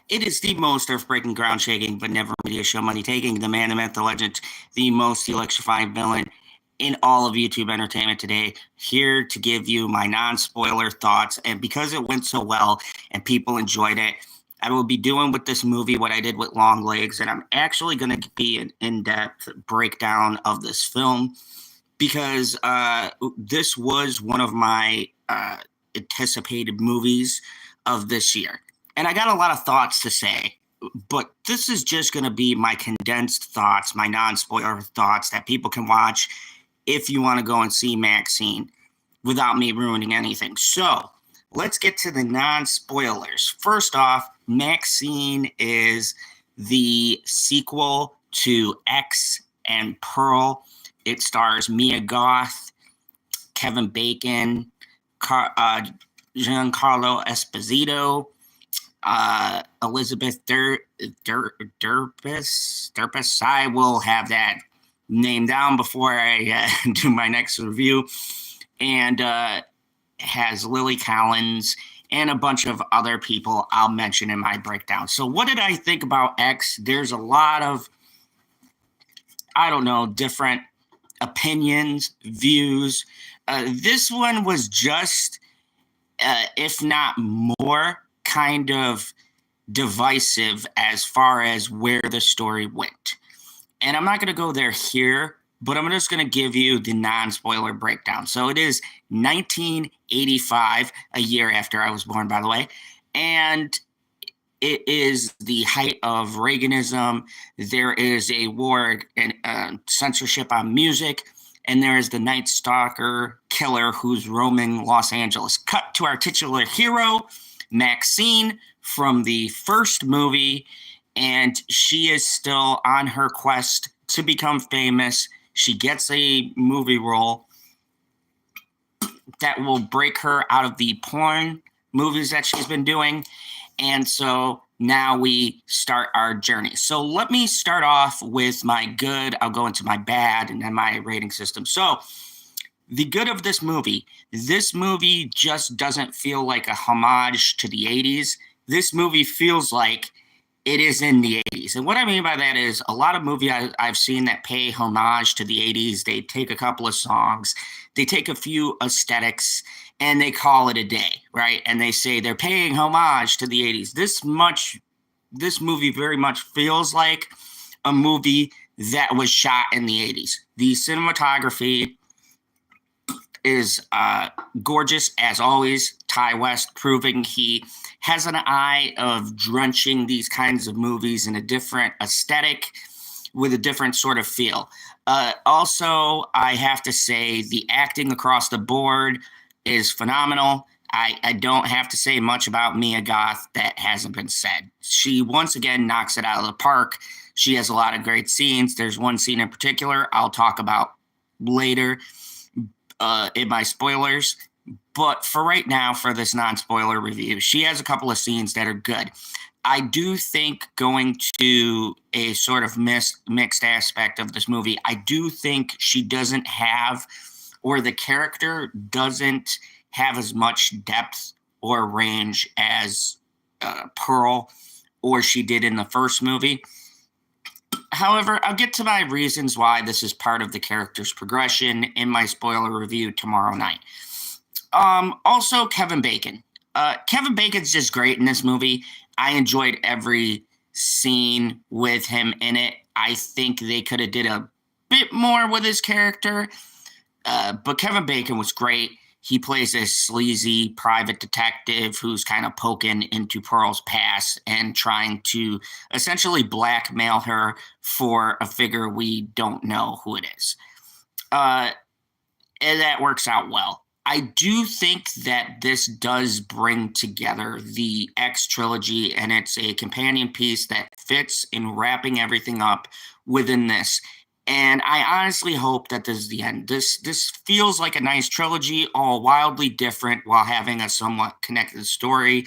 It is the most earth-breaking, ground-shaking, but never media show money taking. The man, the myth, the legend, the most electrifying villain in all of YouTube entertainment today. Here to give you my non-spoiler thoughts. And because it went so well and people enjoyed it, I will be doing with this movie what I did with Long Legs, and I'm actually going to be an in-depth breakdown of this film because this was one of my anticipated movies of this year. And I got a lot of thoughts to say, but this is just going to be my condensed thoughts, my non-spoiler thoughts that people can watch if you want to go and see Maxxxine without me ruining anything. So let's get to the non-spoilers. First off, Maxxxine is the sequel to X and Pearl. It stars Mia Goth, Kevin Bacon, Giancarlo Esposito, Elizabeth Durpus. I will have that name down before I do my next review. And has Lily Collins and a bunch of other people I'll mention in my breakdown. So what did I think about X? There's a lot of, different opinions, views. This one was just, if not more, kind of divisive as far as where the story went. And I'm not going to go there here, but I'm just going to give you the non-spoiler breakdown. So it is 1985, a year after I was born, by the way, and it is the height of Reaganism. There is a war and censorship on music, and there is the Night Stalker killer who's roaming Los Angeles. Cut to our titular hero, Maxxxine, from the first movie, and she is still on her quest to become famous. She gets a movie role that will break her out of the porn movies that she's been doing. And so now we start our journey. So let me start off with my good. I'll go into my bad and then my rating system. So the good of this movie just doesn't feel like a homage to the 80s. This movie feels like it is in the 80s. And what I mean by that is a lot of movies I've seen that pay homage to the 80s, they take a couple of songs, they take a few aesthetics, and they call it a day, right? And they say they're paying homage to the 80s. This movie very much feels like a movie that was shot in the 80s. The cinematography is gorgeous, as always. Ty West proving he has an eye of drenching these kinds of movies in a different aesthetic with a different sort of feel. Also, I have to say the acting across the board is phenomenal. I don't have to say much about Mia Goth that hasn't been said. She once again knocks it out of the park. She has a lot of great scenes. There's one scene in particular I'll talk about later in my spoilers. But for right now, for this non-spoiler review, she has a couple of scenes that are good. I do think going to a sort of mixed aspect of this movie, I do think she doesn't have, or the character doesn't have as much depth or range as Pearl or she did in the first movie. However, I'll get to my reasons why this is part of the character's progression in my spoiler review tomorrow night. Also, Kevin Bacon. Kevin Bacon's just great in this movie. I enjoyed every scene with him in it. I think they could have did a bit more with his character, but Kevin Bacon was great. He plays a sleazy private detective who's kind of poking into Pearl's past and trying to essentially blackmail her for a figure we don't know who it is. And that works out well. I do think that this does bring together the X trilogy, and it's a companion piece that fits in wrapping everything up within this. And I honestly hope that this is the end. This feels like a nice trilogy, all wildly different while having a somewhat connected story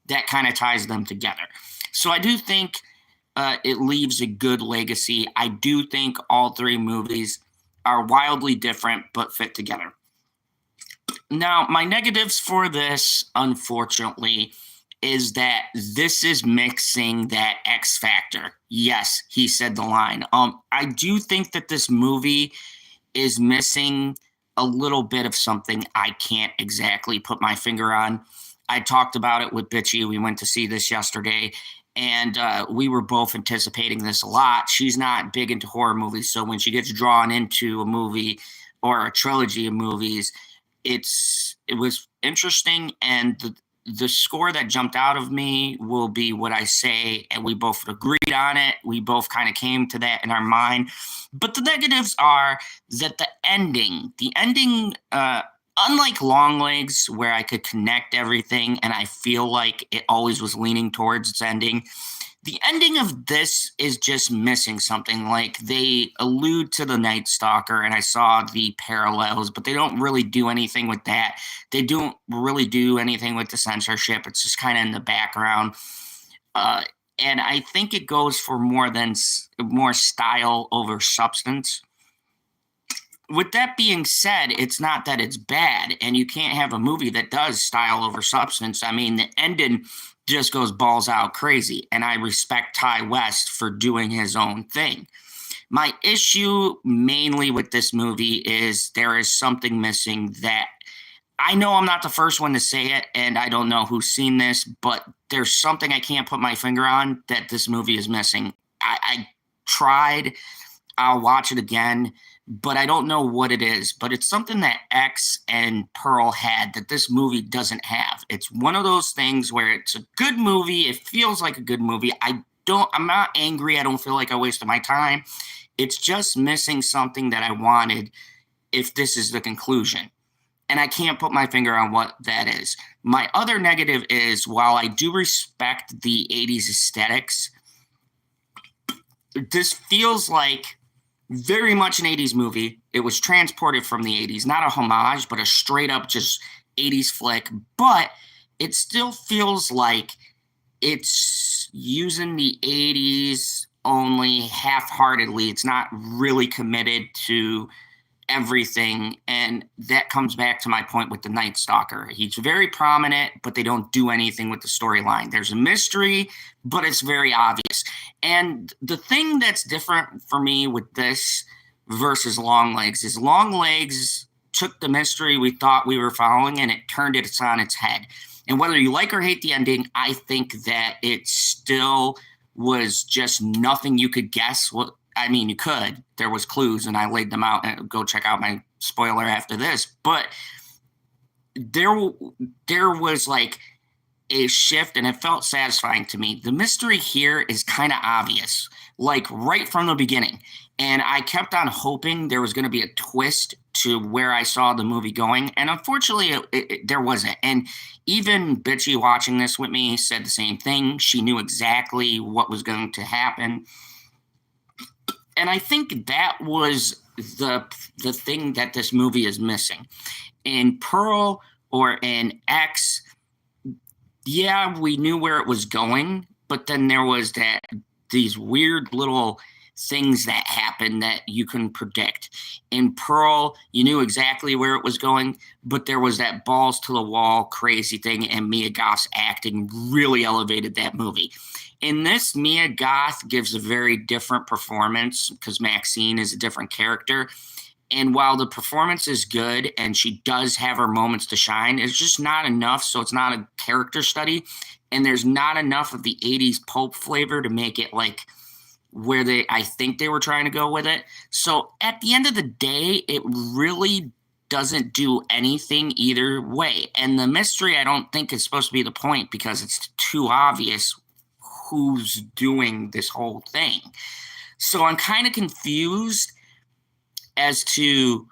that kind of ties them together. So I do think it leaves a good legacy. I do think all three movies are wildly different but fit together. Now, my negatives for this, unfortunately, is that this is mixing that X factor. Yes, he said the line. I do think that this movie is missing a little bit of something I can't exactly put my finger on. I talked about it with Bitchy. We went to see this yesterday, and we were both anticipating this a lot. She's not big into horror movies, so when she gets drawn into a movie or a trilogy of movies, it was interesting, and the score that jumped out of me will be what I say, and we both agreed on it. We both kind of came to that in our mind. But the negatives are that the ending, unlike Longlegs, where I could connect everything and I feel like it always was leaning towards its ending, the ending of this is just missing something. Like, they allude to the Night Stalker, and I saw the parallels, but they don't really do anything with that. They don't really do anything with the censorship. It's just kind of in the background. And I think it goes for more style over substance. With that being said, it's not that it's bad, and you can't have a movie that does style over substance. I mean, the ending just goes balls out crazy, and I respect Ty West for doing his own thing. My issue mainly with this movie is there is something missing that I know I'm not the first one to say it, and I don't know who's seen this, but there's something I can't put my finger on that this movie is missing. I tried. I'll watch it again, but I don't know what it is. But it's something that X and Pearl had that this movie doesn't have. It's one of those things where it's a good movie. It feels like a good movie. I'm not angry. I don't feel like I wasted my time. It's just missing something that I wanted if this is the conclusion. And I can't put my finger on what that is. My other negative is, while I do respect the 80s aesthetics, this feels like very much an 80s movie. It was transported from the 80s, not a homage, but a straight up just 80s flick. But it still feels like it's using the 80s only half-heartedly. It's not really committed to everything, and that comes back to my point with the Night Stalker. He's very prominent, but they don't do anything with the storyline. There's a mystery, but it's very obvious. And the thing that's different for me with this versus Longlegs is Longlegs took the mystery we thought we were following and it turned it on its head. And whether you like or hate the ending, I think that it still was just nothing you could guess. You could. There was clues, and I laid them out. And go check out my spoiler after this. But there was like a shift, and it felt satisfying to me. The mystery here is kind of obvious, like right from the beginning. And I kept on hoping there was going to be a twist to where I saw the movie going. And unfortunately, there wasn't. And even Bitchy watching this with me said the same thing. She knew exactly what was going to happen. And I think that was the thing that this movie is missing. In Pearl or in X, yeah, we knew where it was going, but then there was these weird little things that happened that you couldn't predict. In Pearl, you knew exactly where it was going, but there was that balls to the wall crazy thing, and Mia Goth's acting really elevated that movie. In this, Mia Goth gives a very different performance because Maxxxine is a different character. And while the performance is good and she does have her moments to shine, it's just not enough. So it's not a character study. And there's not enough of the 80s pulp flavor to make it like where I think they were trying to go with it. So at the end of the day, it really doesn't do anything either way. And the mystery, I don't think, is supposed to be the point because it's too obvious who's doing this whole thing. So I'm kind of confused as to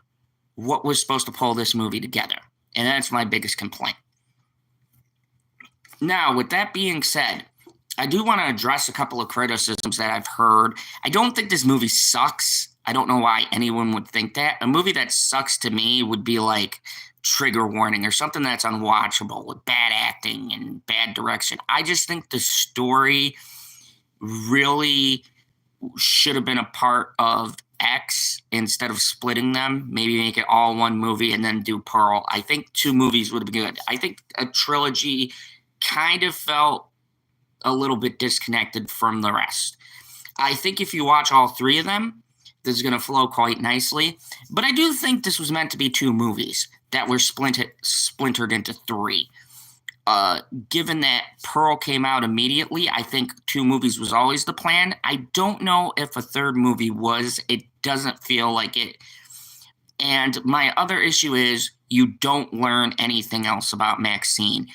what was supposed to pull this movie together. And that's my biggest complaint. Now, with that being said, I do want to address a couple of criticisms that I've heard. I don't think this movie sucks. I don't know why anyone would think that. A movie that sucks to me would be like Trigger Warning or something that's unwatchable with bad acting and bad direction. I just think the story really should have been a part of X instead of splitting them. Maybe make it all one movie and then do Pearl. I think two movies would have been good. I think a trilogy kind of felt a little bit disconnected from the rest. I think if you watch all three of them, this is going to flow quite nicely. But I do think this was meant to be two movies that were splintered into three. Given that Pearl came out immediately, I think two movies was always the plan. I don't know if a third movie was. It doesn't feel like it. And my other issue is you don't learn anything else about Maxxxine.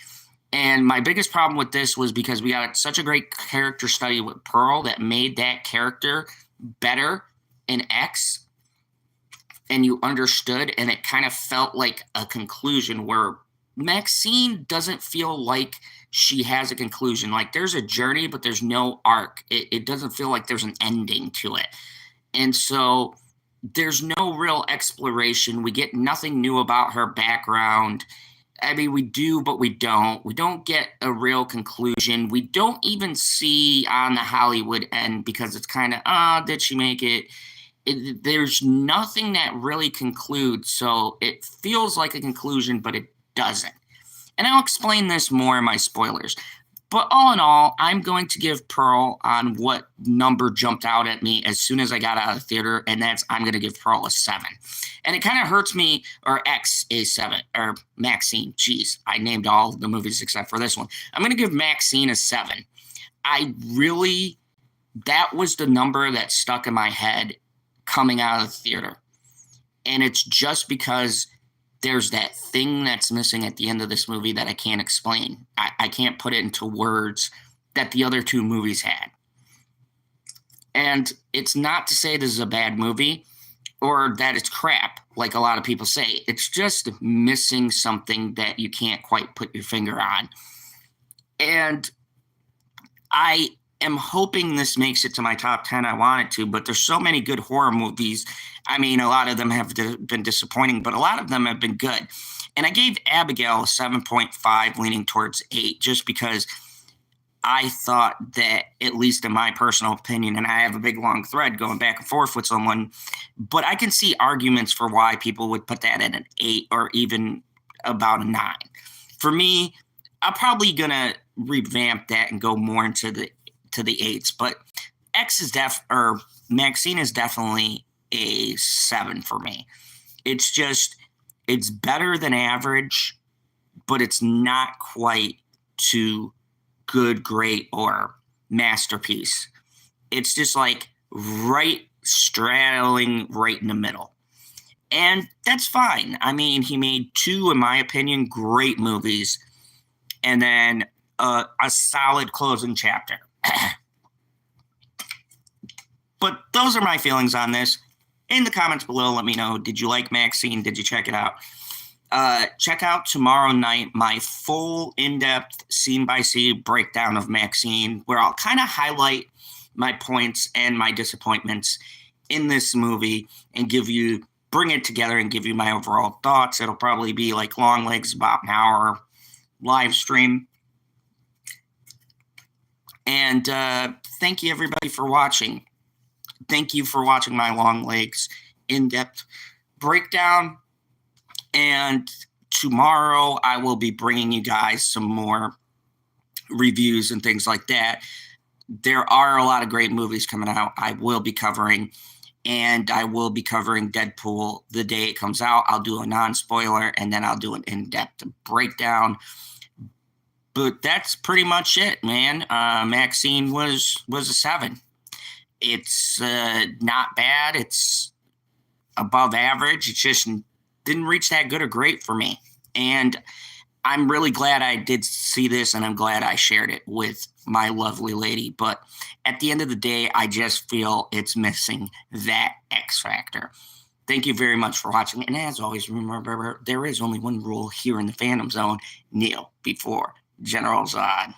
And my biggest problem with this was because we got such a great character study with Pearl that made that character better in X, and you understood, and it kind of felt like a conclusion where Maxxxine doesn't feel like she has a conclusion. Like there's a journey, but there's no arc. It doesn't feel like there's an ending to it. And so there's no real exploration. We get nothing new about her background. I mean, we do, but we don't. We don't get a real conclusion. We don't even see on the Hollywood end because it's kind of, did she make it? There's nothing that really concludes. So it feels like a conclusion, but it doesn't. And I'll explain this more in my spoilers. But all in all, I'm going to give Pearl on what number jumped out at me as soon as I got out of the theater, and that's I'm going to give Pearl a 7. And it kind of hurts me, or X a 7, or Maxxxine. Jeez, I named all the movies except for this one. I'm going to give Maxxxine a 7. That was the number that stuck in my head coming out of the theater. And it's just because there's that thing that's missing at the end of this movie that I can't explain. I can't put it into words that the other two movies had. And it's not to say this is a bad movie or that it's crap, like a lot of people say. It's just missing something that you can't quite put your finger on. And I am hoping this makes it to my top 10. I want it to, but there's so many good horror movies. I mean, a lot of them have been disappointing, but a lot of them have been good. And I gave Abigail a 7.5, leaning towards 8, just because I thought that, at least in my personal opinion, and I have a big long thread going back and forth with someone, but I can see arguments for why people would put that at an 8 or even about a 9. For me, I'm probably going to revamp that and go more into the 8s, but Maxxxine is definitely a 7 for me. It's better than average, but it's not quite to good, great, or masterpiece. It's just like straddling right in the middle. And that's fine. I mean, he made 2, in my opinion, great movies, and then a solid closing chapter. But those are my feelings on this. In the comments below, let me know, did you like Maxxxine? Did you check it out? Check out tomorrow night my full in-depth scene-by-scene breakdown of Maxxxine, where I'll kind of highlight my points and my disappointments in this movie and bring it together and give you my overall thoughts. It'll probably be like long legs, about an hour live stream. And thank you, everybody, for watching. Thank you for watching my long legs in-depth breakdown. And tomorrow I will be bringing you guys some more reviews and things like that. There are a lot of great movies coming out I will be covering, and I will be covering Deadpool the day it comes out. I'll do a non-spoiler, and then I'll do an in-depth breakdown. But that's pretty much it, man. Maxxxine was a 7. It's not bad. It's above average. It just didn't reach that good or great for me. And I'm really glad I did see this, and I'm glad I shared it with my lovely lady. But at the end of the day, I just feel it's missing that X factor. Thank you very much for watching. And as always, remember, there is only one rule here in the Fandom Zone: kneel before General Zod.